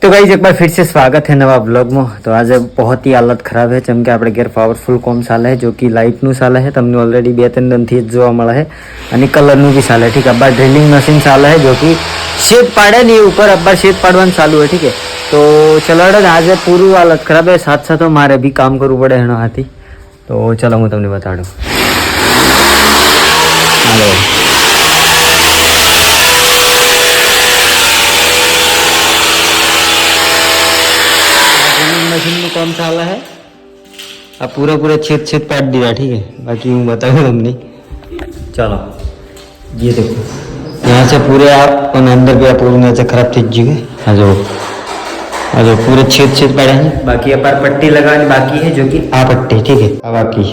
तो गाइस एक बार फिर से स्वागत है नवा ब्लॉग में। तो आज बहुत ही हालत खराब है જેમ કે આપણે ઘેર પાવરફુલ કોમ ચાલે છે જો કે લાઇટનું ચાલે છે તમને ઓલરેડી 2-3 દિનથી જ જોવા મળે છે અને કલરનું બી ચાલે ઠીક है। अब्बा ड्रिलिंग मशीन चाले है जो कि शेड पाड़े नहीं ऊपर अब्बा शेड पाड़वान चालू है ठीक है। तो चलो आज पूरी हालत खराब है साथ साथ मारे भी काम करવું પડે એનો હાથી। तो चलो હું તમને બતાડું। હાલો मशीन में काम चाला है। अब पूरा छेद पाट दिया ठीक है। बाकी हूँ बताऊँ तुमने। चलो ये देखो यहाँ से पूरे आप अंदर भी आप पूरी से खराब थी जी आ जाओ पूरे छेद पाड़े हैं। बाकी अपार पट्टी लगानी बाकी है जो कि आ पट्टी ठीक है अब बाकी।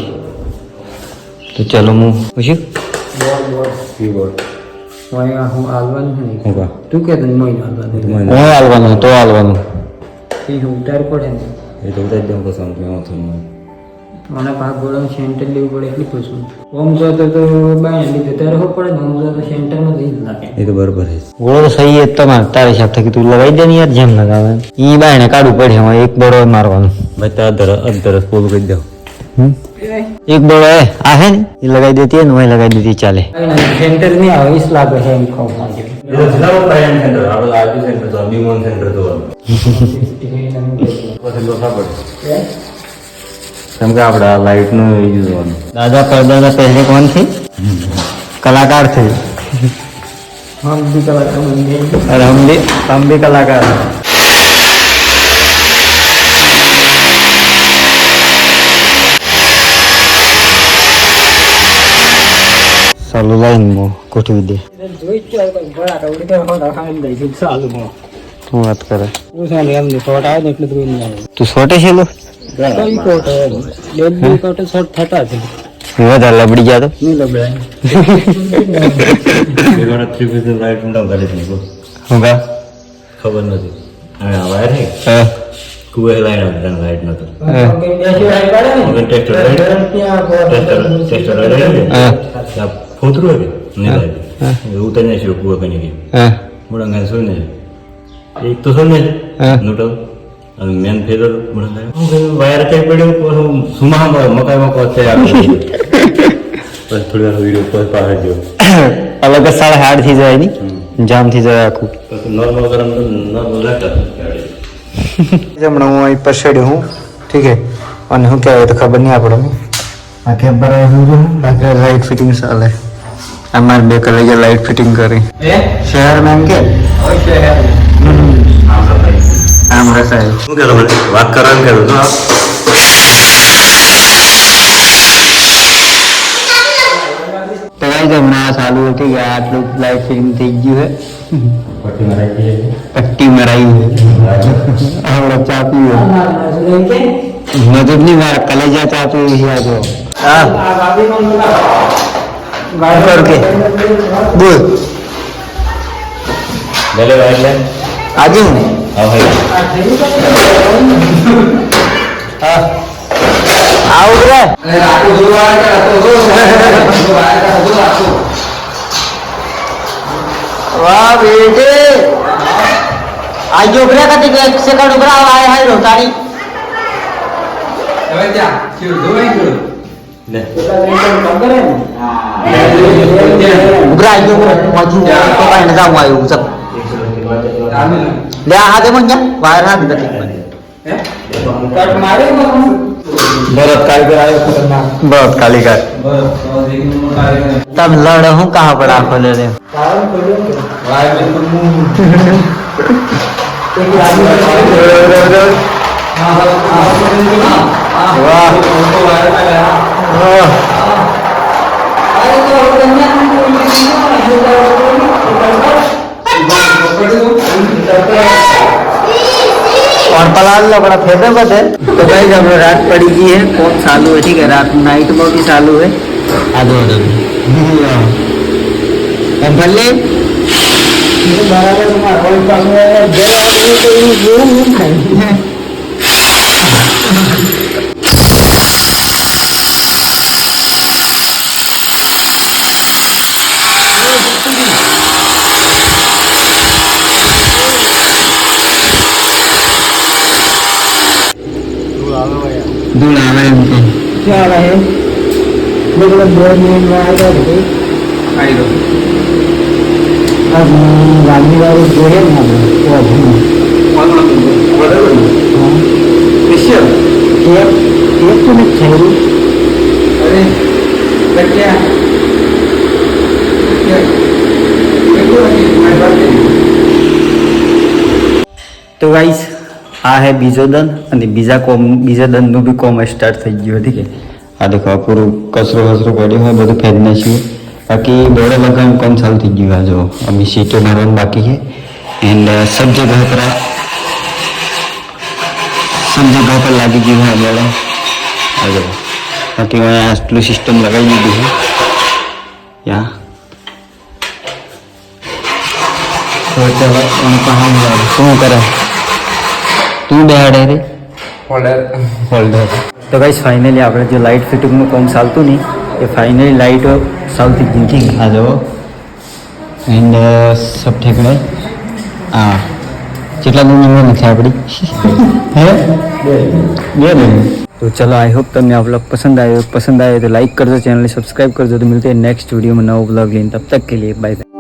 तो चलो मुँह खुशी तू क्या तो आलवान ઉતાર પડે ને એ તો ઉતાર દઉં પસંદ કેવો થયું મને પાક ગોળાનું સેન્ટર લેવું પડે એટલી પસંદ ઓમ જો તો બાય લીધે તારે હો પડે ઓમ જો તો સેન્ટરમાં જ લાગે એ તો બરાબર છે ગોળો તો સહી જ તમારે તારે હિસાબ થકી તું લગાવી દે ને યાર જેમ લગાવે ઈ બાયને કાઢવું પડે હવે એક બળો મારવાનું ભાઈ તો અધર પોલું કરી દઉં एक बड़ो है आ है ने ये लगाई देती है ना वही लगाई देती चले सेंटर नहीं आओ इस लागे है इनको ये तो जिला वो पैरेंट सेंटर अब आरपी सेंटर तो अभी वन सेंटर तो પછી લોસા પડે કેમ કે આપડા લાઈટ નો યુઝ હોવાનો દાદા પરદાદા પહેલે કોણ थे कलाकार थे हम भी कलाकार बन गए और हम भी कलाकार चालू लाइन में कोठी दे જોઈ જ બડા કવડી કે હોડા ખાઈ દઈ છે ચાલુ માં તું વાત કરે હું સાલે એમ ને શોર્ટ આવે એટલે ધોઈ નહીં આવે તું શોર્ટે છે લો કઈ કોટ બે કોટ શોર્ટ થતા છે વધારે લબડી ગયા તો નહીં લબડાય એગોના 3 ફેઝ લાઈટ ઊંડા કરી દીધો હોગા ખબર નથી હવે આ વાયર હે હા કુએ લાઈન આવે લાઈટ નતો કે બેસી લાઈટ કાઢે ને ટેસ્ટર લાઈટ હા ફોતરું હે નહીં લાઈટ ઉતરને છે કુએ કની ગઈ હા મુડંગા સોને एक तो सुन नोटल मेन फेरर वायर कहीं पड़े सुमा मकाई में पहुंचे बस थोड़ी वीडियो पर पार जो अलग साढ़े हार्ड थी जाए नहीं जाम थी जाए आखू नॉर्मल गरम नॉर्मल रहता जब मैं वहीं पर शेड हूँ ठीक है और हूँ क्या है तो खबर नहीं आ पड़ा मैं आके बड़ा हूँ बाकी लाइट फिटिंग साल है हमारे बे कलर लाइट फिटिंग करें शहर में हम क्या शहर आम रसा है શું કે તમે વાત કરવાનું કે તો गाइस हमने चालू है कि यार लोग लाइट फिटिंग થઈ ગયું है पट्टी मराई है हमरा चापी है मदद नहीं मार कलेजा चापी है आ जो हां गाड़ी करके बोल ले भाई ले आगे हूं हाँ भाई हाँ आओ रे वाह बेटे आज जो ब्रेक आती है 1 सेकंड उबरा आया है रोतारी હવે જા ક્યું દોઈ ક્યું ले कम करे उबरा आयो मजू तो काय ना जाऊ आयो सब ले आ दे मन वायर हाथ दे कट मारे बहुत कारीगर आयो खतरनाक बहुत कारीगर तब लड़ हूं कहां पर आंखों ले रहे वायर में एक आदमी वाह और पलाल लो बड़ा फेदर बस है। तो भाई जब रात पड़ी गई है फोन चालू है ठीक है रात नाइट में भी चालू है आधो भले बराबर ધૂળ આવે એમ તો क्या रहा है मतलब 2 मिनट में आएगा तो આવી દો अब गाड़ी वाले जो है ना वो अभी બરાબર ને સ્પેશિયલ एक तो मैं खैरू અરે બચ્ચા તો ગાઈસ આ હે બીજો દંડ અને બીજા દંડનું બી કોમ સ્ટાર્ટ થઈ ગયું હતી કે આ દેખો આ પૂરું કચરો પડ્યો હોય બધું ફેંક નાખ્યું બાકી બોર્ડર લગાવવાનું કામ ચાલુ થઈ ગયું આ જો અમે સીટો મારવાનું બાકી છે એન્ડ सब जगह પર લાગી ગયું હોય બોર્ડર આ જો બાકી અહીંયા આટલું સિસ્ટમ લગાવી દીધું છે યા તો ચલો શું કરે તું બેહાડે રે હોલ્ડર તો ગાઈસ ફાઇનલી આપણે જે લાઇટ ફિટિંગનું કામ ચાલતું નહીં એ ફાઇનલી લાઇટો ચાલુ થઈ ગઈ ઠીક આ જો એન્ડ સબ ઠેકડે હા કેટલા દિન નથી આપણી હે બે દિન तो चलो आई होप तुम्हें आप लोग पसंद आए तो लाइक कर दो चैनल सब्सक्राइब कर दो तो मिलते हैं नेक्स्ट वीडियो में नया व्लॉग लेने तब तक के लिए बाय बाय।